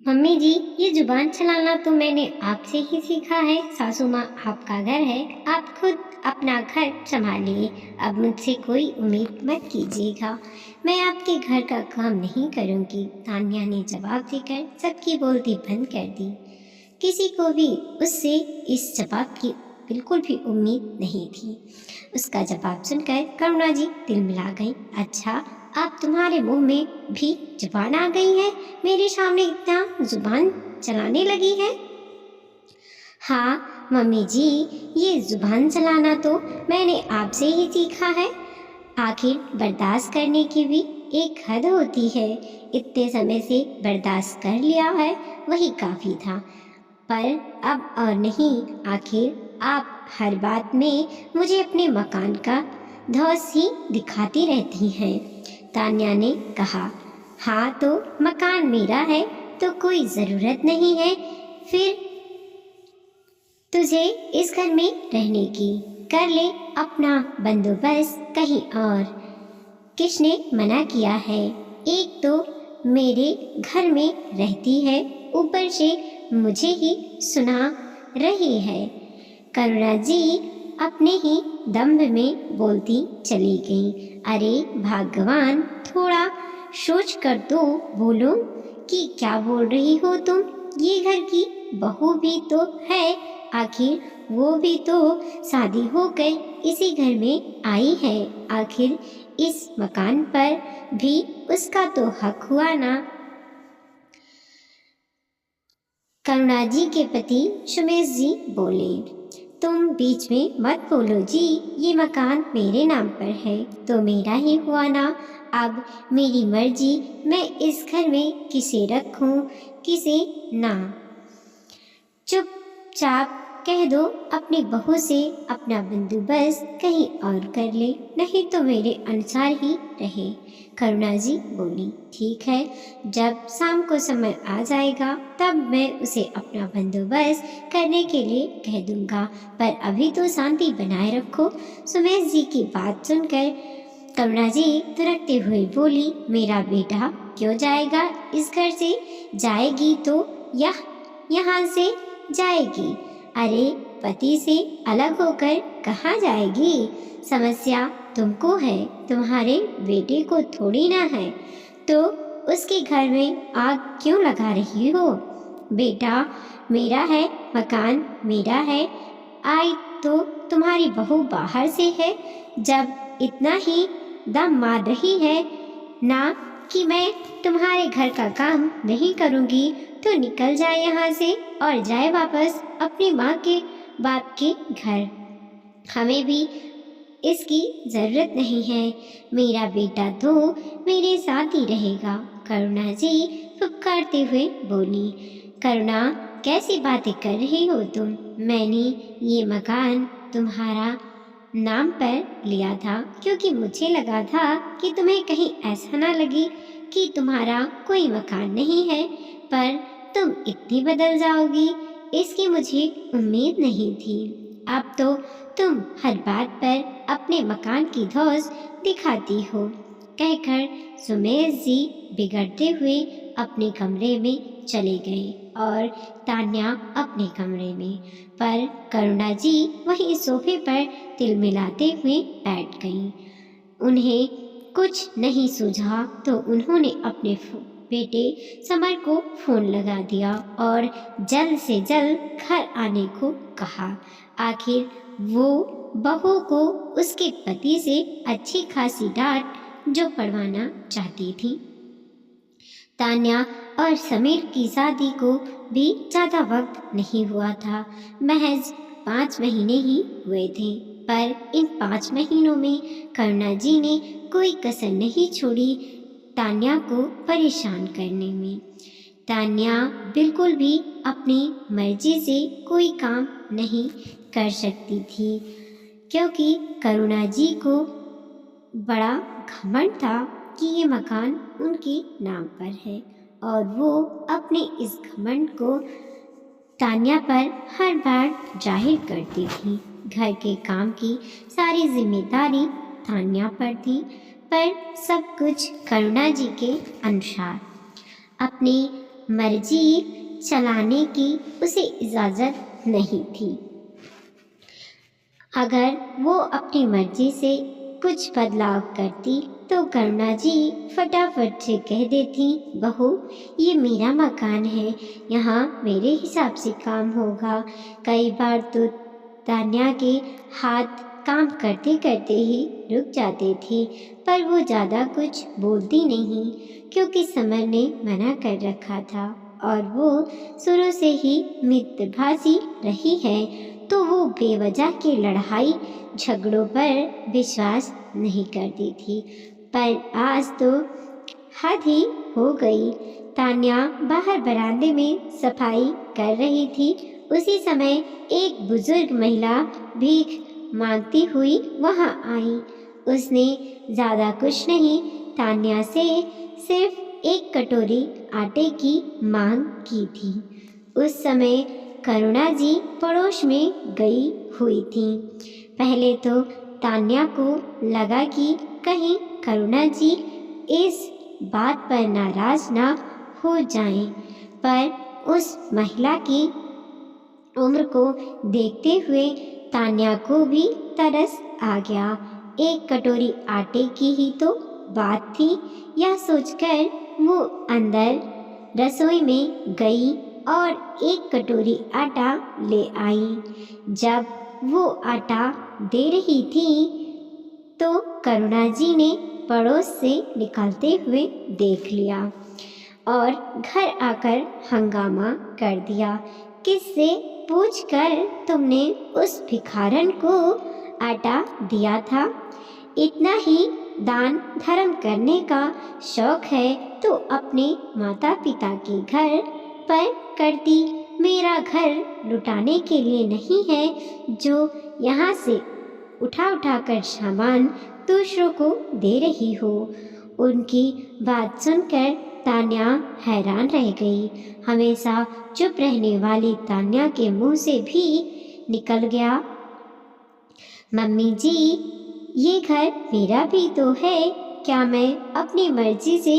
Mummy जी, ये जुबान चलाना तो मैंने आपसे ही सीखा है। सासू माँ, आपका घर है, आप खुद अपना घर संभालिए। अब मुझसे कोई उम्मीद मत कीजिएगा। मैं आपके घर का काम नहीं करूँगी। तान्या ने जवाब देकर सबकी बोलती बंद कर दी। किसी को भी उससे इस जवाब की बिल्कुल भी उम्मीद नहीं थी। उसका जवाब सुनकर करुणा जी तिलमिला गई। अच्छा, अब तुम्हारे मुंह में भी जुबान आ गई है? मेरे सामने इतना जुबान चलाने लगी है? हाँ मम्मी जी, ये जुबान चलाना तो मैंने आपसे ही सीखा है। आखिर बर्दाश्त करने की भी एक हद होती है। इतने समय से बर्दाश्त कर लिया है, वही काफी था। पर अब और नहीं। आखिर आप हर बात में मुझे अपने मकान का धौंस ही दिखाती रहती हैं। तान्या ने कहा। हाँ तो मकान मेरा है तो कोई ज़रूरत नहीं है फिर तुझे इस घर में रहने की। कर ले अपना बंदोबस्त कहीं और। किसने मना किया है? एक तो मेरे घर में रहती है, ऊपर से मुझे ही सुना रही है। करुणा जी अपने ही दम्भ में बोलती चली गई। अरे भगवान, थोड़ा सोच कर तो बोलो कि क्या बोल रही हो तुम। ये घर की बहू भी तो है, आखिर वो भी तो शादी होकर इसी घर में आई है। आखिर इस मकान पर भी उसका तो हक हुआ ना। करुणा जी के पति सुमेश जी बोले। तुम बीच में मत बोलो जी, ये मकान मेरे नाम पर है तो मेरा ही हुआ ना। अब मेरी मर्जी, मैं इस घर में किसे रखूं किसे ना। चुपचाप कह दो अपनी बहू से अपना बंदोबस्त कहीं और कर ले, नहीं तो मेरे अनुसार ही रहे। करुणा जी बोली। ठीक है, जब शाम को समय आ जाएगा तब मैं उसे अपना बंदोबस्त करने के लिए कह दूंगा, पर अभी तो शांति बनाए रखो। सुमेश जी की बात सुनकर करुणा जी तुरकते हुए बोली। मेरा बेटा क्यों जाएगा इस घर से? जाएगी तो यहाँ से जाएगी। अरे पति से अलग होकर कहाँ जाएगी? समस्या तुमको है, तुम्हारे बेटे को थोड़ी ना है। तो उसके घर में आग क्यों लगा रही हो? बेटा मेरा है, मकान मेरा है। आई तो तुम्हारी बहू बाहर से है। जब इतना ही दम मार रही है ना कि मैं तुम्हारे घर का काम नहीं करूंगी, तो निकल जाए यहाँ से और जाए वापस अपनी माँ के बाप के घर। हमें भी इसकी जरूरत नहीं है। मेरा बेटा तो मेरे साथ ही रहेगा। करुणा जी फुफकारते हुए बोली। करुणा, कैसी बातें कर रही हो तुम? मैंने ये मकान तुम्हारा नाम पर लिया था क्योंकि मुझे लगा था कि तुम्हें कहीं ऐसा ना लगे कि तुम्हारा कोई मकान नहीं है, पर तुम इतनी बदल जाओगी इसकी मुझे उम्मीद नहीं थी। अब तो तुम हर बात पर अपने मकान की धौंस दिखाती हो। कहकर सुमेश जी बिगड़ते हुए अपने कमरे में चले गए और तान्या अपने कमरे में। पर करुणा जी वहीं सोफे पर तिलमिलाते हुए बैठ गईं। उन्हें कुछ नहीं सूझा तो उन्होंने अपने बेटे समर को फोन लगा दिया और जल्द से जल्द घर आने को कहा। आखिर वो बहू को उसके पति से अच्छी खासी डांट जो पड़वाना चाहती थी। तान्या और समीर की शादी को भी ज्यादा वक्त नहीं हुआ था, महज 5 महीने ही हुए थे। पर इन 5 महीनों में करुणा जी ने कोई कसर नहीं छोड़ी तान्या को परेशान करने में। तान्या बिल्कुल भी अपनी मर्जी से कोई काम नहीं कर सकती थी, क्योंकि करुणा जी को बड़ा घमंड था कि ये मकान उनके नाम पर है और वो अपने इस घमंड को तान्या पर हर बार जाहिर करती थी। घर के काम की सारी जिम्मेदारी तान्या पर थी, पर सब कुछ करुणा जी के अनुसार। अपने मर्जी चलाने की उसे इजाज़त नहीं थी। अगर वो अपनी मर्जी से कुछ बदलाव करती तो करुणा जी फटाफट से कह देती, बहू ये मेरा मकान है, यहाँ मेरे हिसाब से काम होगा। कई बार तो तान्या के हाथ काम करते करते ही रुक जाते थे, पर वो ज़्यादा कुछ बोलती नहीं क्योंकि समर ने मना कर रखा था और वो शुरू से ही मित्रभाषी रही है, तो वो बेवजह की लड़ाई झगड़ों पर विश्वास नहीं करती थी। पर आज तो हद ही हो गई। तान्या बाहर बरामदे में सफाई कर रही थी। उसी समय एक बुजुर्ग महिला भीख मांगती हुई वहां आई। उसने ज़्यादा कुछ नहीं, तान्या से सिर्फ एक कटोरी आटे की मांग की थी। उस समय करुणा जी पड़ोस में गई हुई थी। पहले तो तान्या को लगा कि कहीं करुणा जी इस बात पर नाराज ना हो जाएं, पर उस महिला की उम्र को देखते हुए तान्या को भी तरस आ गया। एक कटोरी आटे की ही तो बात थी, यह सोचकर वो अंदर रसोई में गई और एक कटोरी आटा ले आई। जब वो आटा दे रही थी तो करुणा जी ने पड़ोस से निकलते हुए देख लिया और घर आकर हंगामा कर दिया। किससे पूछकर तुमने उस भिखारन को आटा दिया था? इतना ही दान धर्म करने का शौक है तो अपने माता पिता के घर पर करती। मेरा घर लुटाने के लिए नहीं है जो यहाँ से उठा उठा कर सामान दूसरों को दे रही हो। उनकी बात सुनकर तान्या हैरान रह गई। हमेशा चुप रहने वाली तान्या के मुंह से भी निकल गया, मम्मी जी ये घर मेरा भी तो है, क्या मैं अपनी मर्जी से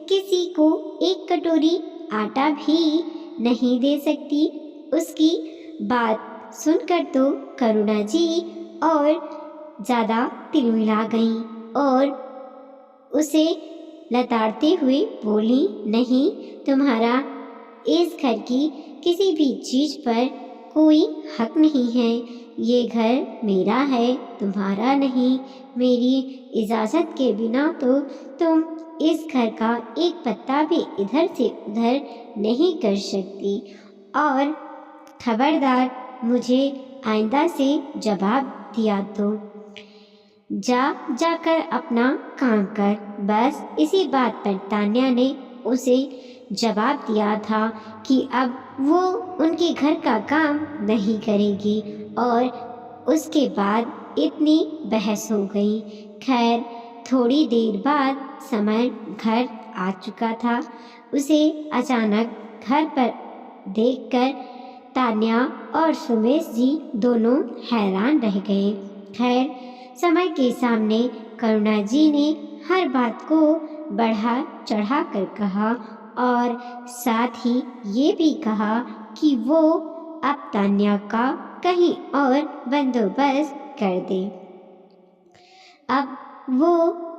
किसी को एक कटोरी आटा भी नहीं दे सकती? उसकी बात सुनकर तो करुणा जी और ज़्यादा तिलमिला गई और उसे लताड़ते हुए बोली, नहीं, तुम्हारा इस घर की किसी भी चीज़ पर कोई हक नहीं है। ये घर मेरा है, तुम्हारा नहीं। मेरी इजाज़त के बिना तो तुम इस घर का एक पत्ता भी इधर से उधर नहीं कर सकती और खबरदार मुझे आइंदा से जवाब दिया तो जाकर अपना काम कर। बस इसी बात पर तान्या ने उसे जवाब दिया था कि अब वो उनके घर का काम नहीं करेगी और उसके बाद इतनी बहस हो गई। खैर थोड़ी देर बाद समर घर आ चुका था। उसे अचानक घर पर देखकर तान्या और सुमेश जी दोनों हैरान रह गए। खैर समय के सामने करुणा जी ने हर बात को बढ़ा चढ़ा कर कहा और साथ ही ये भी कहा कि वो अब तान्या का कहीं और बंदोबस्त कर दे। अब वो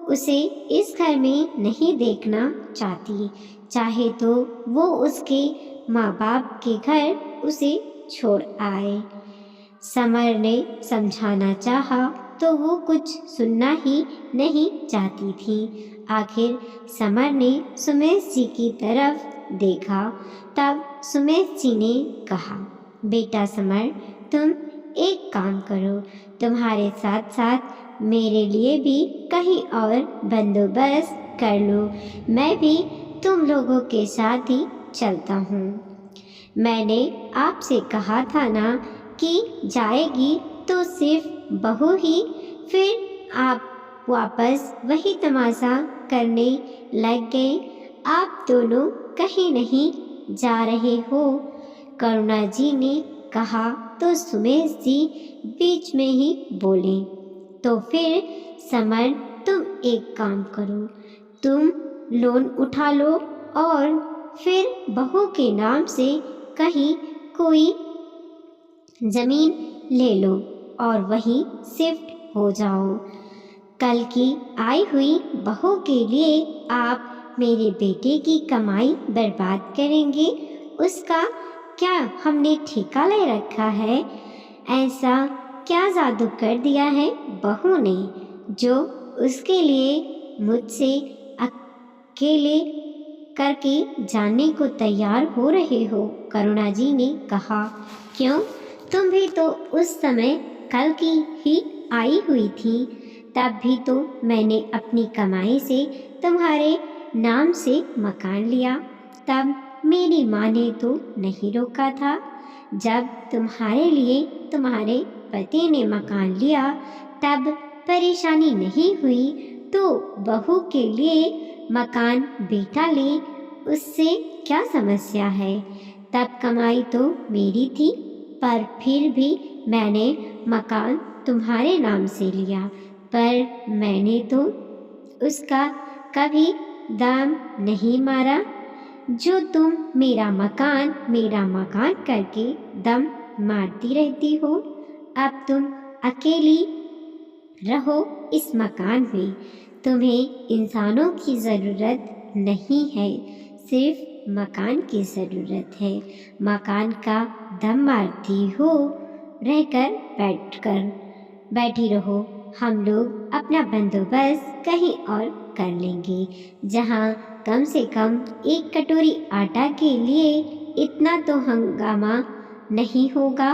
उसे इस घर में नहीं देखना चाहती, चाहे तो वो उसके माँ बाप के घर उसे छोड़ आए। समर ने समझाना चाहा तो वो कुछ सुनना ही नहीं चाहती थी। आखिर समर ने सुमेश जी की तरफ देखा। तब सुमेश जी ने कहा, बेटा समर, तुम एक काम करो, तुम्हारे साथ साथ मेरे लिए भी कहीं और बंदोबस्त कर लो। मैं भी तुम लोगों के साथ ही चलता हूँ। मैंने आपसे कहा था ना कि जाएगी तो सिर्फ बहू ही, फिर आप वापस वही तमाशा करने लग गए। आप दोनों कहीं नहीं जा रहे हो। करुणा जी ने कहा तो सुमेश जी बीच में ही बोले, तो फिर समर तुम एक काम करो, तुम लोन उठा लो और फिर बहू के नाम से कहीं कोई ज़मीन ले लो और वहीं शिफ्ट हो जाओ। कल की आई हुई बहू के लिए आप मेरे बेटे की कमाई बर्बाद करेंगे, उसका क्या हमने ठेका ले रखा है? ऐसा क्या जादू कर दिया है बहू ने जो उसके लिए मुझसे अकेले करके जाने को तैयार हो रहे हो? करुणा जी ने कहा, क्यों, तुम भी तो उस समय कल की ही आई हुई थी, तब भी तो मैंने अपनी कमाई से तुम्हारे नाम से मकान लिया, तब मेरी माँ ने तो नहीं रोका था। जब तुम्हारे लिए तुम्हारे पति ने मकान लिया तब परेशानी नहीं हुई, तो बहू के लिए मकान बेटा ले, उससे क्या समस्या है? तब कमाई तो मेरी थी, पर फिर भी मैंने मकान तुम्हारे नाम से लिया, पर मैंने तो उसका कभी दाम नहीं मारा। जो तुम मेरा मकान करके दम मारती रहती हो। अब तुम अकेली रहो इस मकान में, तुम्हें इंसानों की ज़रूरत नहीं है, सिर्फ मकान की ज़रूरत है। मकान का दम मारती हो, बैठी रहो, हम लोग अपना बंदोबस्त कहीं और कर लेंगे, जहाँ कम से कम एक कटोरी आटा के लिए इतना तो हंगामा नहीं होगा।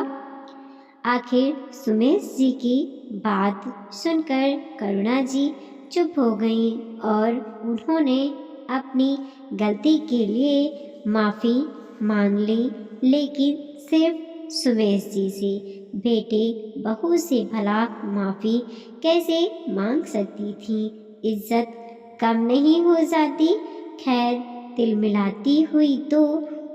आखिर सुमेश जी की बात सुनकर करुणा जी चुप हो गईं और उन्होंने अपनी गलती के लिए माफ़ी मांग ली, लेकिन सिर्फ सुमेश जी से। बेटे बहू से भला माफ़ी कैसे मांग सकती थी? इज्जत कम नहीं हो जाती? खैर, तिलमिलाती हुई तो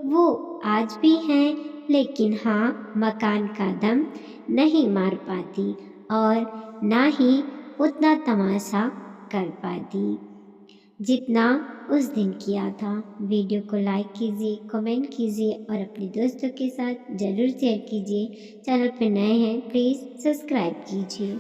वो आज भी हैं, लेकिन हाँ, मकान का दम नहीं मार पाती और ना ही उतना तमाशा कर पाती जितना उस दिन किया था। वीडियो को लाइक कीजिए, कमेंट कीजिए और अपने दोस्तों के साथ ज़रूर शेयर कीजिए। चैनल पर नए हैं प्लीज़ सब्सक्राइब कीजिए।